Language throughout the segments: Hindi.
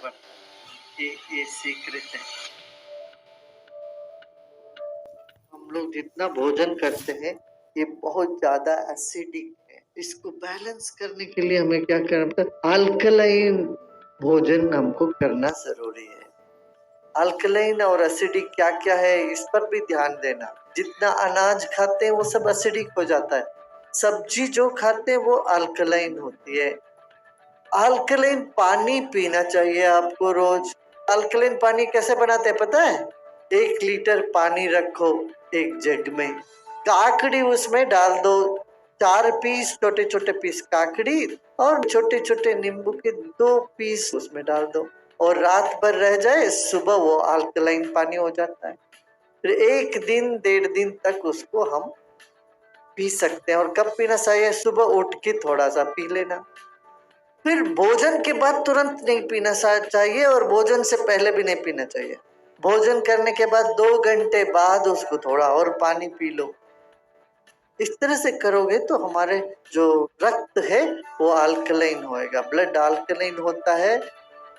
बढ़ता है। ये सीक्रेट है। हम लोग जितना भोजन करते हैं ये बहुत ज्यादा एसिडिक है। इसको बैलेंस करने के लिए हमें क्या करना पड़ता है? अल्कलाइन भोजन हमको करना जरूरी है। अल्कलाइन और एसिडिक क्या क्या है इस पर भी ध्यान देना। जितना अनाज खाते हैं वो सब एसिडिक हो जाता है। सब्जी जो खाते हैं वो अल्कलाइन होती है। अल्कलाइन पानी पीना चाहिए आपको रोज। अल्कलाइन पानी कैसे बनाते हैं पता है? 1 लीटर पानी रखो एक जग में, काकड़ी उसमें डाल दो, 4 पीस छोटे छोटे पीस काकड़ी और छोटे छोटे नींबू के 2 पीस उसमें डाल दो और रात भर रह जाए, सुबह वो अल्कलाइन पानी हो जाता है। फिर 1 दिन 1.5 दिन तक उसको हम पी सकते हैं। और कब पीना चाहिए? सुबह उठ के थोड़ा सा पी लेना। फिर भोजन के बाद तुरंत नहीं पीना चाहिए और भोजन से पहले भी नहीं पीना चाहिए। भोजन करने के बाद 2 घंटे बाद उसको थोड़ा और पानी पी लो। इस तरह से करोगे तो हमारे जो रक्त है वो अल्कलाइन होएगा। ब्लड अल्कलाइन होता है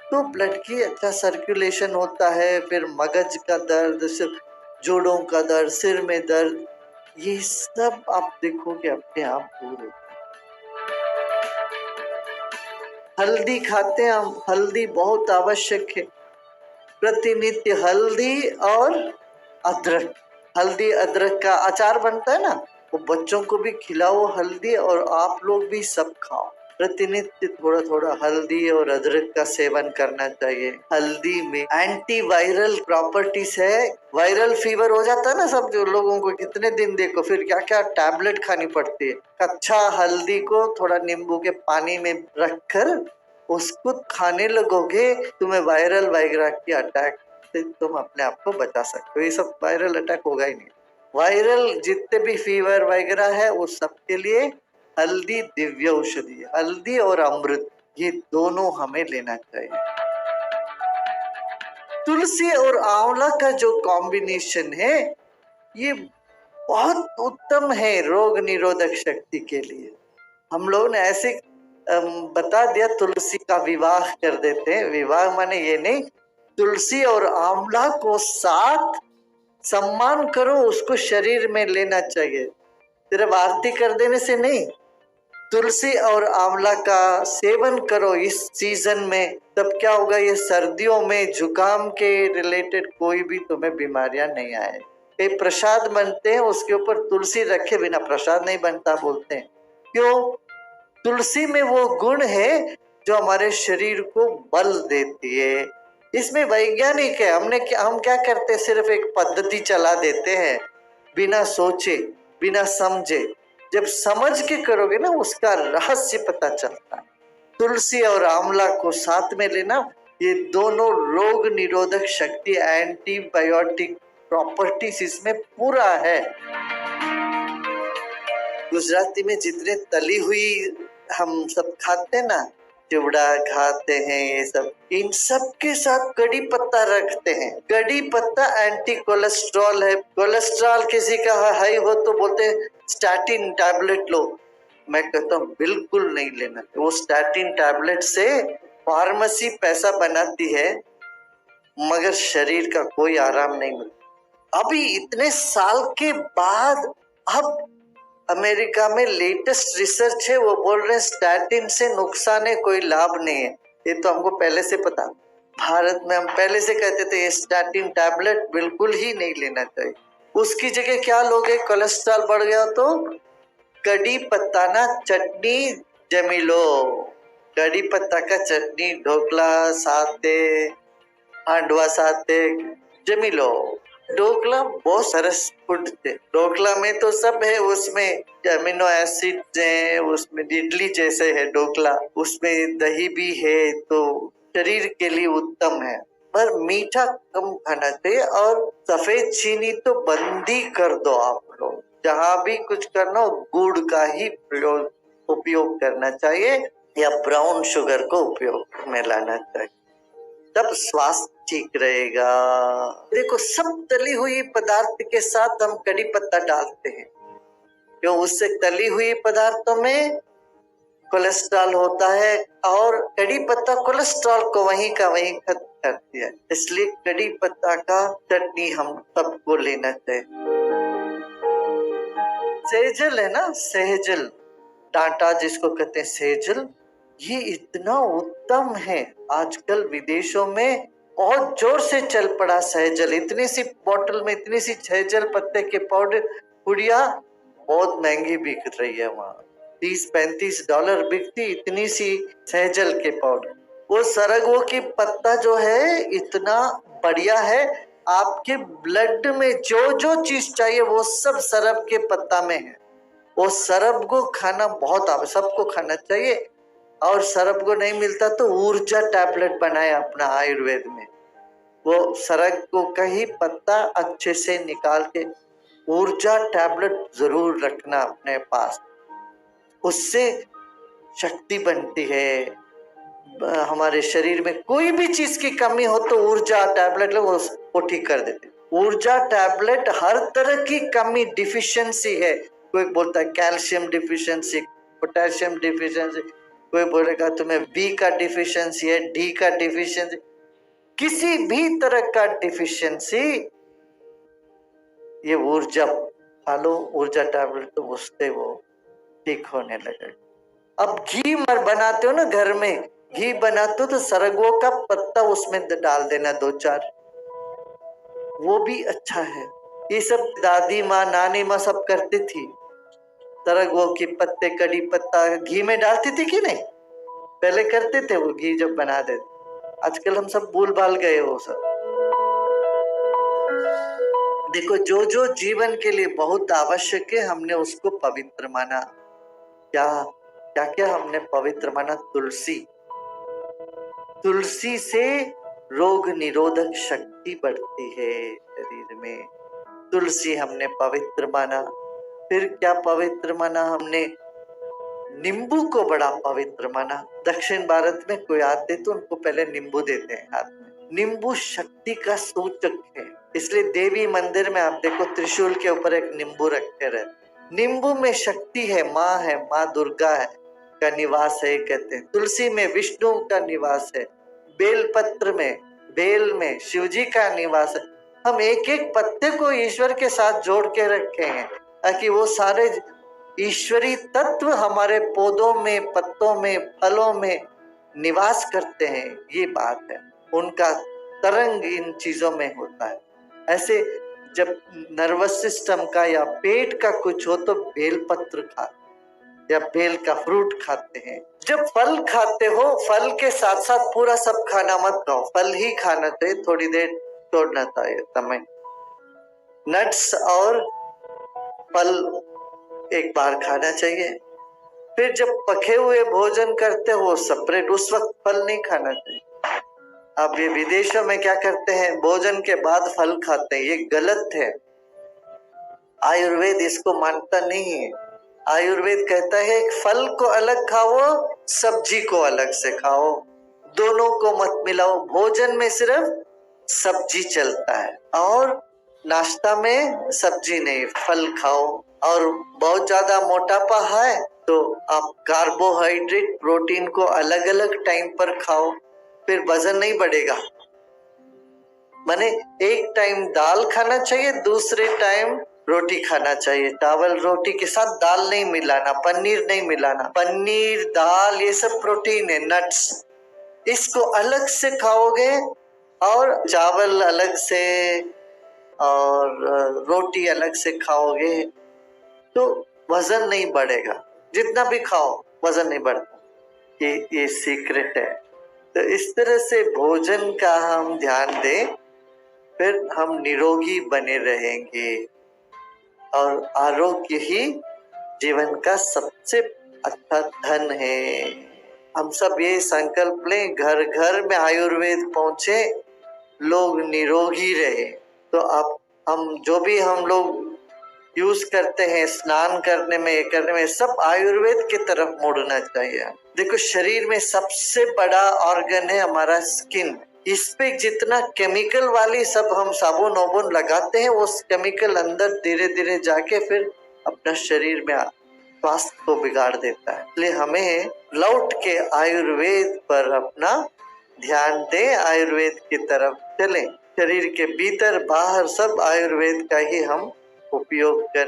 तो ब्लड की अच्छा सर्कुलेशन होता है। फिर मगज का दर्द, जोड़ों का दर्द, सिर में दर्द, ये सब आप देखोगे अपने आप दूर हो। हल्दी खाते हैं हम, हल्दी बहुत आवश्यक है। प्रतिनित्य हल्दी और अदरक, हल्दी अदरक का अचार बनता है ना, वो बच्चों को भी खिलाओ हल्दी, और आप लोग भी सब खाओ। प्रतिनित्य थोड़ा थोड़ा हल्दी और अदरक का सेवन करना चाहिए। हल्दी में एंटीवायरल प्रॉपर्टीज है। वायरल फीवर हो जाता है ना सब जो लोगों को, कितने दिन देखो फिर क्या क्या टैबलेट खानी पड़ती है। कच्चा हल्दी को थोड़ा नींबू के पानी में रखकर उसको खाने लगोगे, तुम्हें वायरल वगैरह की अटैक से तुम अपने आप को बचा सकते हो। ये सब वायरल अटैक होगा ही नहीं। वायरल जितने भी फीवर वगैरह है वो सबके लिए हल्दी दिव्य औषधि है। हल्दी और अमृत ये दोनों हमें लेना चाहिए। तुलसी और आंवला का जो कॉम्बिनेशन है ये बहुत उत्तम है रोग निरोधक शक्ति के लिए। हम लोग ने ऐसे बता दिया तुलसी का विवाह कर देते हैं। विवाह माने ये नहीं, तुलसी और आंवला को साथ सम्मान करो, उसको शरीर में लेना चाहिए। सिर्फ आरती कर देने से नहीं, तुलसी और आंवला का सेवन करो इस सीजन में। तब क्या होगा, ये सर्दियों में जुकाम के रिलेटेड कोई भी तुम्हें बीमारियां नहीं आए। एक प्रसाद बनते हैं उसके ऊपर तुलसी रखे बिना प्रसाद नहीं बनता बोलते हैं। क्यों? तुलसी में वो गुण है जो हमारे शरीर को बल देती है। इसमें वैज्ञानिक है। हम क्या करते हैं, सिर्फ एक पद्धति चला देते हैं बिना सोचे बिना समझे। जब समझ के करोगे ना उसका रहस्य पता चलता है। तुलसी और आंवला को साथ में लेना, ये दोनों रोग निरोधक शक्ति, एंटीबायोटिक प्रॉपर्टीज इसमें पूरा है। गुजराती में जितने तली हुई हम सब खाते हैं ना, चिवड़ा खाते हैं, ये सब, इन सब के साथ कड़ी पत्ता रखते हैं। कड़ी पत्ता एंटी कोलेस्ट्रॉल है। कोलेस्ट्रॉल किसी का हाई हो तो बोलते हैं स्टैटिन टैबलेट लो। मैं कहता हूँ बिल्कुल नहीं लेना। वो स्टैटिन टैबलेट से फार्मेसी पैसा बनाती है मगर शरीर का कोई आराम नहीं मिलता। अभी इतने साल के बाद अब अमेरिका में लेटेस्ट रिसर्च है, वो बोल रहे हैं स्टैटिन से नुकसान है, कोई लाभ नहीं है। ये तो हमको पहले से पता। भारत में हम पहले से कहते थे ये स्टैटिन टैबलेट बिल्कुल ही नहीं लेना चाहिए। उसकी जगह क्या लोगे, कोलेस्ट्रॉल बढ़ गया तो कड़ी पत्ता ना चटनी जमी लो। कड़ी पत्ता का चटनी, ढोकला साथे, हांडवा साथे जमी लो। ढोकला बहुत सरस फूड थे। ढोकला में तो सब है, उसमें अमीनो एसिड है, उसमें इडली जैसे है ढोकला, उसमें दही भी है, तो शरीर के लिए उत्तम है। पर मीठा कम खाना चाहिए और सफेद चीनी तो बंद ही कर दो। आप लोग जहाँ भी कुछ करना हो गुड़ का ही उपयोग करना चाहिए या ब्राउन शुगर को उपयोग में लाना चाहिए, तब स्वास्थ्य ठीक रहेगा। देखो सब तली हुई पदार्थ के साथ हम कड़ी पत्ता डालते हैं क्यों? उससे तली हुई पदार्थों में कोलेस्ट्रॉल होता है, और कड़ी पत्ता कोलेस्ट्रॉल को वहीं का वहीं खत्म करती है। इसलिए कड़ी पत्ता का चटनी हम सबको लेना चाहिए। सेजल है ना, सेजल, डांटा जिसको कहते हैं सेजल, ये इतना उत्तम है। आजकल विदेशों में बहुत जोर से चल पड़ा सहजल। इतनी सी बोतल में इतनी सी सहजल पत्ते के पाउडर पुड़िया बहुत महंगी बिक रही है वहां। $30-35 बिकती इतनी सी सहजल के पाउडर। वो सरगवो की पत्ता जो है इतना बढ़िया है, आपके ब्लड में जो जो चीज चाहिए वो सब सरब के पत्ता में है। वो सरब को खाना बहुत आवश्यक, सबको खाना चाहिए। और सरब को नहीं मिलता तो ऊर्जा टैबलेट बनाए अपना आयुर्वेद में। वो सरग को का ही पत्ता अच्छे से निकाल के ऊर्जा टैबलेट जरूर रखना अपने पास, उससे शक्ति बनती है। हमारे शरीर में कोई भी चीज की कमी हो तो ऊर्जा टैबलेट लो, वो ठीक कर देते। ऊर्जा टैबलेट हर तरह की कमी डिफिशियंसी है। कोई बोलता है कैल्शियम डिफिशियंसी, पोटेशियम डिफिशियंसी, कोई बोलेगा तुम्हें बी का डिफिशियंसी है, डी का डिफिशियंसी, किसी भी तरह का डिफिशियंसी, ये ऊर्जा खा लो, ऊर्जा टैबलेट, तो उससे वो ठीक होने लगे। अब घी मर बनाते हो ना घर में, घी बनाते हो तो सरगवो का पत्ता उसमें डाल देना 2-4, वो भी अच्छा है। ये सब दादी माँ नानी माँ सब करती थी। सरगवो के पत्ते कड़ी पत्ता घी में डालती थी कि नहीं, पहले करते थे वो घी जब बना देते। आजकल हम सब भूल भाल गए वो सब। देखो जो जो जीवन के लिए बहुत आवश्यक है हमने उसको पवित्र माना। क्या क्या क्या हमने पवित्र माना? तुलसी, तुलसी से रोग निरोधक शक्ति बढ़ती है शरीर में। तुलसी हमने पवित्र माना। फिर क्या पवित्र माना हमने? नींबू को बड़ा पवित्र माना। दक्षिण भारत में कोई आते तो उनको पहले नींबू देते हैं हाथ में। नींबू शक्ति का सूचक है, इसलिए देवी मंदिर में आप देखो त्रिशूल के ऊपर एक नींबू रखे रहते। नींबू में शक्ति है, माँ दुर्गा है का निवास है कहते हैं। तुलसी में विष्णु का निवास है। बेलपत्र में, बेल में शिव जी का निवास है। हम एक एक पत्ते को ईश्वर के साथ जोड़ के रखे हैं ताकि वो सारे ईश्वरी तत्व हमारे पौधों में, पत्तों में, फलों में निवास करते हैं। ये बात है, उनका तरंग इन चीजों में होता है। ऐसे जब नर्वस सिस्टम का या पेट का कुछ हो तो बेलपत्र खाते या बेल का फ्रूट खाते हैं। जब फल खाते हो, फल के साथ साथ पूरा सब खाना मत खाओ, फल ही खाना चाहिए, थोड़ी देर छोड़ना चाहिए समय। नट्स और फल एक बार खाना चाहिए। फिर जब पके हुए भोजन करते हो सेपरेट, उस वक्त फल नहीं खाना चाहिए। अब ये विदेशों में क्या करते हैं, भोजन के बाद फल खाते हैं, ये गलत है। आयुर्वेद इसको मानता नहीं है। आयुर्वेद कहता है फल को अलग खाओ, सब्जी को अलग से खाओ, दोनों को मत मिलाओ। भोजन में सिर्फ सब्जी चलता है और नाश्ता में सब्जी नहीं, फल खाओ। और बहुत ज्यादा मोटापा है तो आप कार्बोहाइड्रेट प्रोटीन को अलग अलग टाइम पर खाओ, फिर वजन नहीं बढ़ेगा। माने एक टाइम दाल खाना चाहिए, दूसरे टाइम रोटी खाना चाहिए। चावल रोटी के साथ दाल नहीं मिलाना, पनीर नहीं मिलाना। पनीर दाल ये सब प्रोटीन है, नट्स, इसको अलग से खाओगे और चावल अलग से और रोटी अलग से खाओगे तो वजन नहीं बढ़ेगा। जितना भी खाओ वजन नहीं बढ़ता, ये सीक्रेट है। तो इस तरह से भोजन का हम ध्यान दें, फिर हम निरोगी बने रहेंगे और आरोग्य ही जीवन का सबसे अच्छा धन है। हम सब ये संकल्प लें, घर घर में आयुर्वेद पहुंचे, लोग निरोगी रहे। तो अब हम जो भी हम लोग यूज करते हैं स्नान करने में, ये करने में, सब आयुर्वेद की तरफ मुड़ना चाहिए। देखो शरीर में सबसे बड़ा ऑर्गन है हमारा स्किन। इस पे जितना केमिकल वाली सब हम साबुन वाबुन लगाते हैं, वो केमिकल अंदर धीरे धीरे जाके फिर अपना शरीर में स्वास्थ्य को बिगाड़ देता है। इसलिए हमें लौट के आयुर्वेद पर अपना ध्यान दें, आयुर्वेद की तरफ चलें। शरीर के भीतर बाहर सब आयुर्वेद का ही हम उपयोग करें।